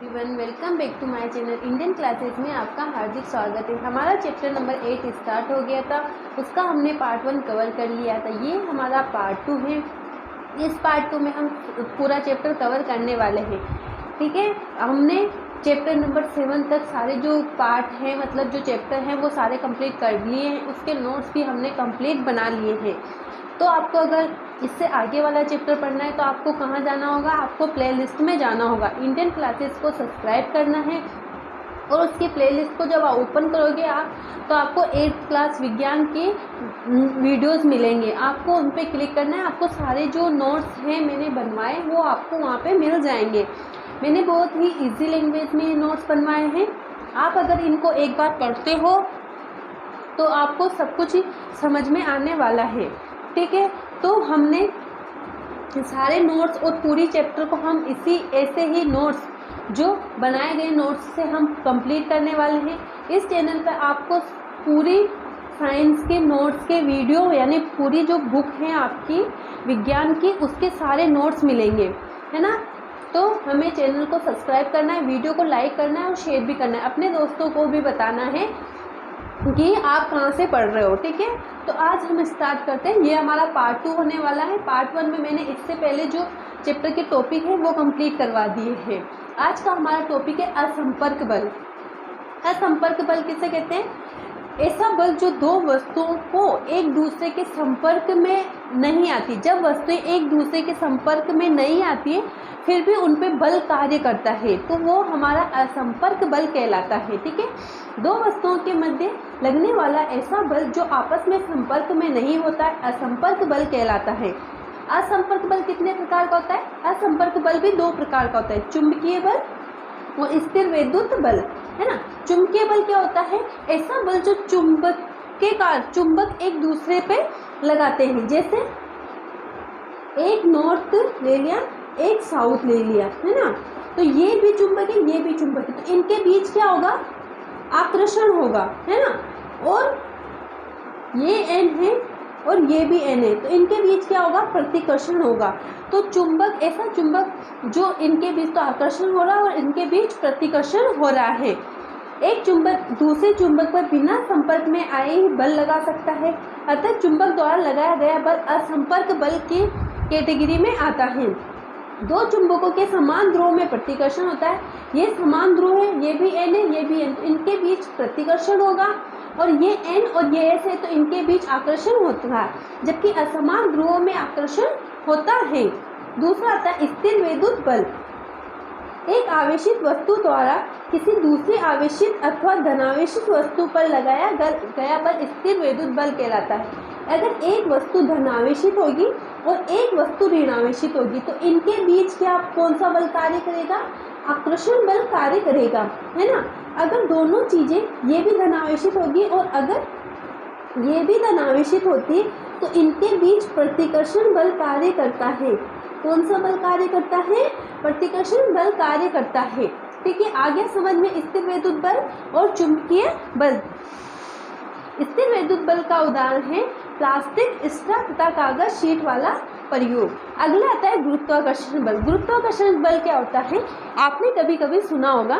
Everyone, welcome back to my channel Indian classes में आपका हार्दिक स्वागत है। हमारा चैप्टर नंबर 8 स्टार्ट हो गया था, उसका हमने पार्ट 1 कवर कर लिया था। ये हमारा पार्ट 2 है। इस पार्ट 2 में हम पूरा चैप्टर कवर करने वाले हैं। ठीक है, हमने चैप्टर नंबर 7 तक सारे जो पार्ट हैं, मतलब जो चैप्टर हैं, वो सारे कंप्लीट कर लिए हैं। उसके नोट्स भी हमने कंप्लीट बना लिए हैं। तो आपको अगर इससे आगे वाला चैप्टर पढ़ना है तो आपको कहाँ जाना होगा? आपको प्लेलिस्ट में जाना होगा। इंडियन क्लासेस को सब्सक्राइब करना है और उसकी प्लेलिस्ट को जब आप ओपन करोगे तो आपको 8th क्लास विज्ञान के वीडियोस मिलेंगे। आपको उन पर क्लिक करना है। आपको सारे जो नोट्स हैं मैंने बनवाए वो आपको वहाँ पे मिल जाएंगे। मैंने बहुत ही इजी लैंग्वेज में ये नोट्स बनवाए हैं। आप अगर इनको एक बार पढ़ते हो तो आपको सब कुछ समझ में आने वाला है। ठीक है, तो हमने सारे नोट्स और पूरी चैप्टर को हम ऐसे ही नोट्स जो बनाए गए नोट्स से हम कंप्लीट करने वाले हैं। इस चैनल पर आपको पूरी साइंस के नोट्स के वीडियो, यानी पूरी जो बुक है आपकी विज्ञान की, उसके सारे नोट्स मिलेंगे, है ना। तो हमें चैनल को सब्सक्राइब करना है, वीडियो को लाइक करना है और शेयर भी करना है। अपने दोस्तों को भी बताना है कि आप कहाँ से पढ़ रहे हो। ठीक है, तो आज हम स्टार्ट करते हैं। ये हमारा पार्ट 2 होने वाला है। पार्ट 1 में मैंने इससे पहले जो चैप्टर के टॉपिक है वो कंप्लीट करवा दिए हैं। आज का हमारा टॉपिक है असंपर्क बल। असंपर्क बल किसे कहते हैं? ऐसा बल जो दो वस्तुओं को एक दूसरे के संपर्क में नहीं आती। जब वस्तुएं एक दूसरे के संपर्क में नहीं आती है फिर भी उन पे बल कार्य करता है, तो वो हमारा असंपर्क बल कहलाता है। ठीक है, दो वस्तुओं के मध्य लगने वाला ऐसा बल जो आपस में संपर्क में नहीं होता है असंपर्क बल कहलाता है। असंपर्क बल कितने प्रकार का होता है? असंपर्क बल भी 2 प्रकार का होता है, चुंबकीय बल और स्थिर वैद्युत बल, है ना। चुंबकीय बल क्या होता है? ऐसा बल जो चुंबक एक दूसरे पे लगाते हैं। जैसे एक नॉर्थ ले लिया, एक साउथ ले लिया, है ना, तो ये भी चुंबक है, ये भी चुंबक है, तो इनके बीच क्या होगा? आकर्षण होगा, है ना। और ये एन है और ये भी एन है, तो इनके बीच क्या होगा? प्रतिकर्षण होगा। तो चुंबक, ऐसा चुंबक जो इनके बीच तो आकर्षण हो रहा है और इनके बीच प्रतिकर्षण हो रहा है। एक चुंबक दूसरे चुंबक पर बिना संपर्क में आए ही बल लगा सकता है, अतः चुंबक द्वारा लगाया गया बल असंपर्क बल की कैटेगरी में आता है। दो चुंबकों के समान ध्रुव में प्रतिकर्षण होता है। ये समान ध्रुव है, ये भी एन है, ये भी एन, तो इनके बीच प्रतिकर्षण होगा। और ये एन और ये एस है, तो इनके बीच आकर्षण होता है, जबकि असमान ध्रुवों में आकर्षण होता है। दूसरा आता है स्थिर वैद्युत बल। एक आवेशित वस्तु द्वारा किसी दूसरी आवेशित अथवा धनावेशित वस्तु पर लगाया गया बल स्थिर वैद्युत बल कहलाता है। अगर एक वस्तु धनावेशित होगी और एक वस्तु ऋणावेशित होगी तो इनके बीच क्या कौन सा बल कार्य करेगा? आकर्षण बल कार्य करेगा, है ना। अगर दोनों चीजें, ये भी धनावेशित होगी और अगर ये भी धनावेशित होती तो इनके बीच प्रतिकर्षण बल कार्य करता है। कौन सा बल कार्य करता है? प्रतिकर्षण बल कार्य करता है। ठीक है, आगे समझ में स्थिर वैद्युत बल और चुंबकीय बल। स्थिर वैद्युत बल का उदाहरण है प्लास्टिक, स्ट्रा तथा कागज शीट वाला प्रयोग। अगला आता है गुरुत्वाकर्षण बल। गुरुत्वाकर्षण बल क्या होता है? आपने कभी कभी सुना होगा,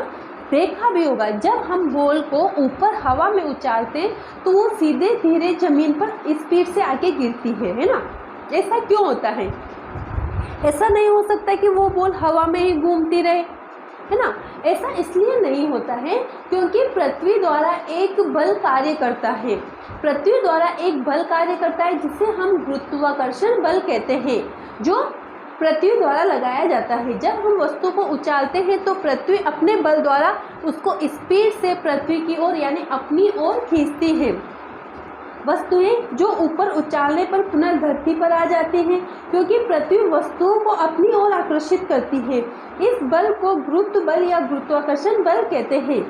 देखा भी होगा, जब हम बॉल को ऊपर हवा में उछालते तो वो सीधे धीरे जमीन पर स्पीड से आके गिरती है ना। ऐसा क्यों होता है? ऐसा नहीं हो सकता कि वो बॉल हवा में ही घूमती रहे, है ना। ऐसा इसलिए नहीं होता है क्योंकि पृथ्वी द्वारा एक बल कार्य करता है। पृथ्वी द्वारा एक बल कार्य करता है जिसे हम गुरुत्वाकर्षण बल कहते हैं, जो पृथ्वी द्वारा लगाया जाता है। जब हम वस्तु को उछालते हैं तो पृथ्वी अपने बल द्वारा उसको स्पीड से पृथ्वी की ओर यानी अपनी ओर खींचती है। वस्तुएं जो ऊपर उछालने पर पुनः धरती पर आ जाती हैं क्योंकि पृथ्वी वस्तुओं को अपनी ओर आकर्षित करती है। इस बल को गुरुत्व बल या गुरुत्वाकर्षण बल कहते हैं।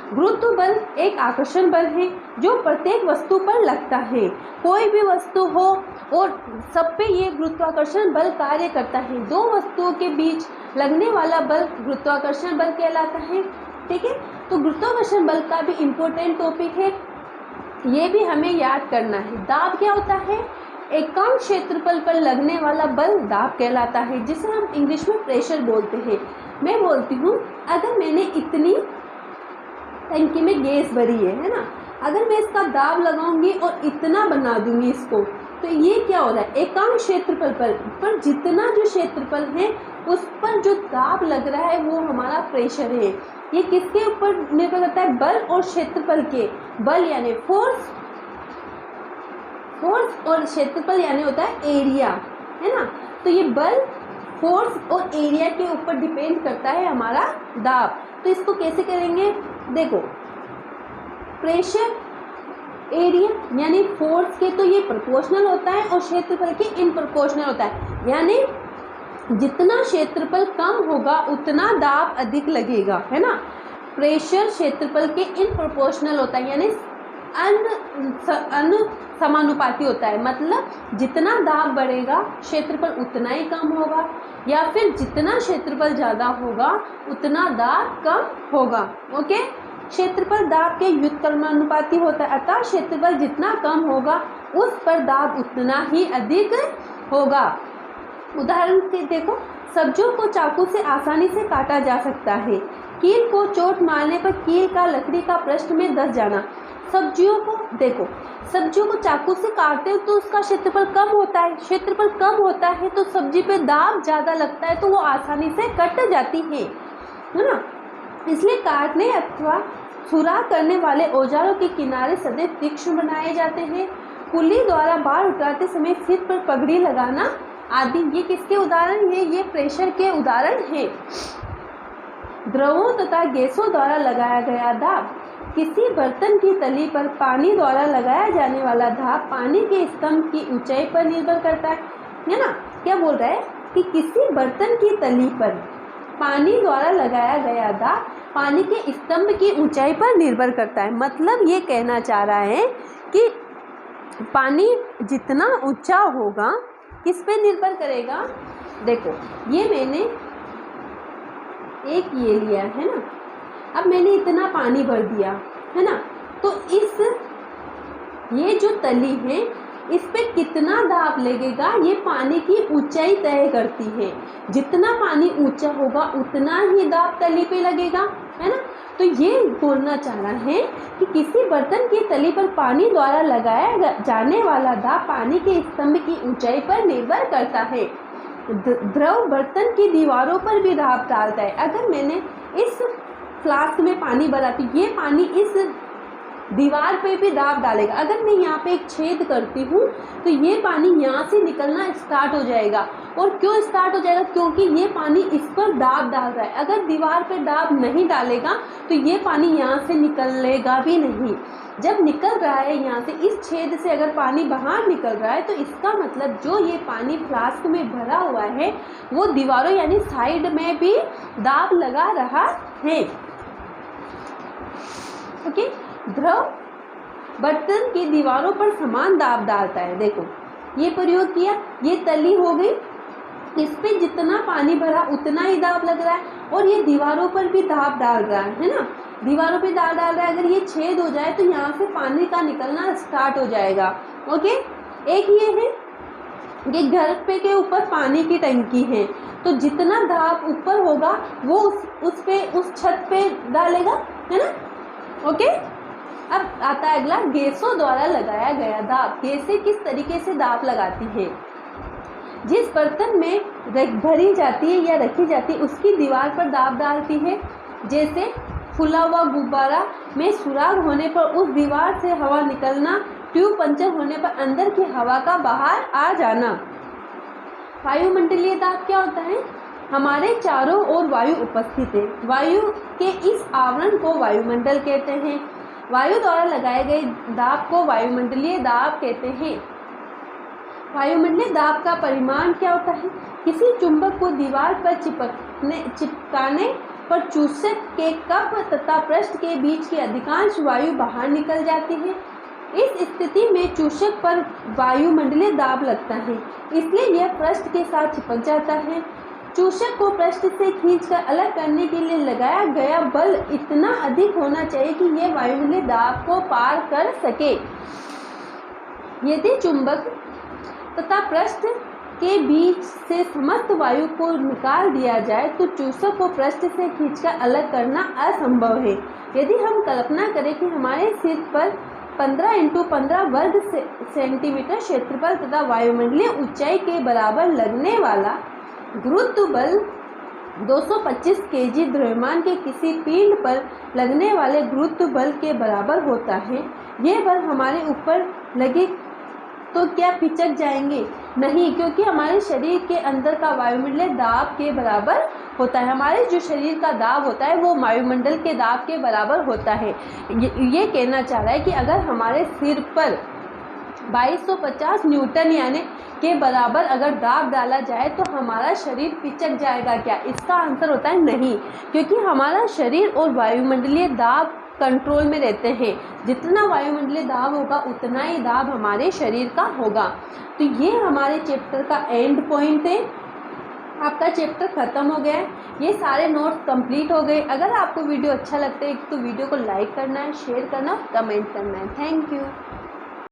गुरुत्व बल एक आकर्षण बल है जो प्रत्येक वस्तु पर लगता है। कोई भी वस्तु हो और सब पे ये गुरुत्वाकर्षण बल कार्य करता है। दो वस्तुओं के बीच लगने वाला बल गुरुत्वाकर्षण बल कहलाता है। ठीक है, तो गुरुत्वाकर्षण बल का भी इम्पोर्टेंट टॉपिक है, ये भी हमें याद करना है। दाब क्या होता है? एकांक क्षेत्रफल पर लगने वाला बल दाब कहलाता है, जिसे हम इंग्लिश में प्रेशर बोलते हैं। मैं बोलती हूँ, अगर मैंने इतनी टंकी में गैस भरी है ना, अगर मैं इसका दाब लगाऊंगी और इतना बना दूंगी इसको, तो ये क्या हो रहा है, एकांक क्षेत्रफल पर जितना जो क्षेत्रफल है उस पर जो दाब लग रहा है वो हमारा प्रेशर है। ये किसके ऊपर निर्भर करता है, बल और क्षेत्रफल के। बल यानी फोर्स और क्षेत्रफल यानी होता है एरिया, है ना। तो ये बल, फोर्स और एरिया के ऊपर डिपेंड करता है हमारा दाब। तो इसको कैसे करेंगे, देखो, प्रेशर एरिया यानी फोर्स के तो ये प्रोपोर्शनल होता है और क्षेत्रफल के इन प्रोपोर्शनल होता है, यानी जितना क्षेत्रफल कम होगा उतना दाब अधिक लगेगा, है ना। प्रेशर क्षेत्रफल के इन प्रोपोर्शनल होता है, यानी समानुपाती होता है। मतलब जितना दाब बढ़ेगा क्षेत्रफल उतना ही कम होगा, या फिर जितना क्षेत्रफल ज़्यादा होगा उतना दाब कम होगा। ओके, क्षेत्रफल दाब के व्युत्क्रमानुपाती होता है, अतः क्षेत्रफल जितना कम होगा उस पर दाब उतना ही अधिक होगा। उदाहरण से देखो, सब्जियों को चाकू से आसानी से काटा जा सकता है। कील को चोट मारने पर कील का लकड़ी का पृष्ठ में धंस जाना। सब्जियों को देखो, सब्जियों को चाकू से काटते हो तो उसका क्षेत्रफल कम होता है, क्षेत्रफल कम होता है तो सब्जी पे दाब ज़्यादा लगता है, तो वो आसानी से कट जाती है ना। इसलिए काटने अथवा सुराख करने वाले औजारों के किनारे सदैव तीक्ष्ण बनाए जाते हैं। कुल्ली द्वारा भार उठाते समय सिर पर पगड़ी लगाना आदि ये किसके उदाहरण है, ये प्रेशर के उदाहरण है। द्रवों तथा गैसों द्वारा लगाया गया दाब। किसी बर्तन की तली पर पानी द्वारा लगाया जाने वाला दाब पानी के स्तंभ की ऊंचाई पर निर्भर करता है ना। क्या बोल रहा है कि किसी बर्तन की तली पर पानी द्वारा लगाया गया दाब पानी के स्तंभ की ऊंचाई पर निर्भर करता है। मतलब ये कहना चाह रहा है कि पानी जितना ऊंचा होगा किस पे निर्भर करेगा। देखो, ये मैंने एक ये लिया है ना, अब मैंने इतना पानी भर दिया है ना, तो ये जो तली है इस पे कितना दाब लगेगा ये पानी की ऊंचाई तय करती है। जितना पानी ऊंचा होगा उतना ही दाब तली पे लगेगा, है ना। तो ये बोलना चाह रहा है कि किसी बर्तन की तली पर पानी द्वारा लगाया जाने वाला दाब पानी के स्तंभ की ऊंचाई पर निर्भर करता है। द्रव बर्तन की दीवारों पर भी दाब डालता है। अगर मैंने इस फ्लास्क में पानी भरा तो ये पानी इस दीवार पे भी दाब डालेगा। अगर मैं यहाँ पे एक छेद करती हूँ तो ये पानी यहाँ से निकलना स्टार्ट हो जाएगा। और क्यों स्टार्ट हो जाएगा, क्योंकि ये पानी इस पर दाब डाल रहा है। अगर दीवार पे दाब नहीं डालेगा तो ये पानी यहाँ से निकलेगा भी नहीं। जब निकल रहा है यहाँ से, इस छेद से अगर पानी बाहर निकल रहा है तो इसका मतलब जो ये पानी फ्लास्क में भरा हुआ है वो दीवारों यानी साइड में भी दाब लगा रहा है। ओके, द्रव बर्तन की दीवारों पर समान दाब डालता है। देखो, ये प्रयोग किया, ये तली हो गई, इस पे जितना पानी भरा उतना ही दाब लग रहा है और ये दीवारों पर भी दाब डाल रहा है ना। दीवारों पे दाब डाल रहा है, अगर ये छेद हो जाए तो यहाँ से पानी का निकलना स्टार्ट हो जाएगा। ओके, एक ये है कि घर पे के ऊपर पानी की टंकी है तो जितना दाब ऊपर होगा वो उस छत पे डालेगा, है ना। ओके, अब आता है अगला, गैसों द्वारा लगाया गया दाब। गैसें किस तरीके से दाब लगाती है। जिस बर्तन में भरी जाती है या रखी जाती है उसकी दीवार पर दाब डालती है। जैसे फुला हुआ गुब्बारा में सुराख होने पर उस दीवार से हवा निकलना, ट्यूब पंचर होने पर अंदर की हवा का बाहर आ जाना। वायुमंडलीय दाब क्या होता है, हमारे चारों ओर वायु उपस्थित है। वायु के इस आवरण को वायुमंडल कहते हैं। वायु द्वारा लगाए गए दाब को वायुमंडलीय दाब कहते हैं। वायुमंडलीय दाब का परिमाण क्या होता है, किसी चुंबक को दीवार पर चिपकाने पर चूसक के कप तथा पृष्ठ के बीच की अधिकांश वायु बाहर निकल जाती है। इस स्थिति में चूसक पर वायुमंडलीय दाब लगता है, इसलिए यह पृष्ठ के साथ चिपक जाता है। चूसक को पृष्ठ से खींचकर अलग करने के लिए लगाया गया बल इतना अधिक होना चाहिए कि यह वायुमंडलीय दाब को पार कर सके। यदि चुंबक तथा पृष्ठ के बीच से समस्त वायु को निकाल दिया जाए तो चूसक को पृष्ठ से खींचकर अलग करना असंभव है। यदि हम कल्पना करें कि हमारे सिर पर 15 × 15 वर्ग सेंटीमीटर क्षेत्रफल तथा वायुमंडलीय ऊंचाई के बराबर लगने वाला गुरुत्व बल 225 केजी द्रव्यमान के किसी पिंड पर लगने वाले गुरुत्व बल के बराबर होता है, ये बल हमारे ऊपर लगे तो क्या पिचक जाएंगे? नहीं, क्योंकि हमारे शरीर के अंदर का वायुमंडलीय दाब के बराबर होता है। हमारे जो शरीर का दाब होता है वो वायुमंडल के दाब के बराबर होता है। ये कहना चाह रहा है कि अगर हमारे सिर पर 2250 न्यूटन यानी के बराबर अगर दाब डाला जाए तो हमारा शरीर पिचक जाएगा क्या? इसका आंसर होता है नहीं, क्योंकि हमारा शरीर और वायुमंडलीय दाब कंट्रोल में रहते हैं। जितना वायुमंडलीय दाब होगा उतना ही दाब हमारे शरीर का होगा। तो ये हमारे चैप्टर का एंड पॉइंट है। आपका चैप्टर ख़त्म हो गया है। ये सारे नोट्स कंप्लीट हो गए। अगर आपको वीडियो अच्छा लगता है तो वीडियो को लाइक करना है, शेयर करना, कमेंट करना है। Thank you.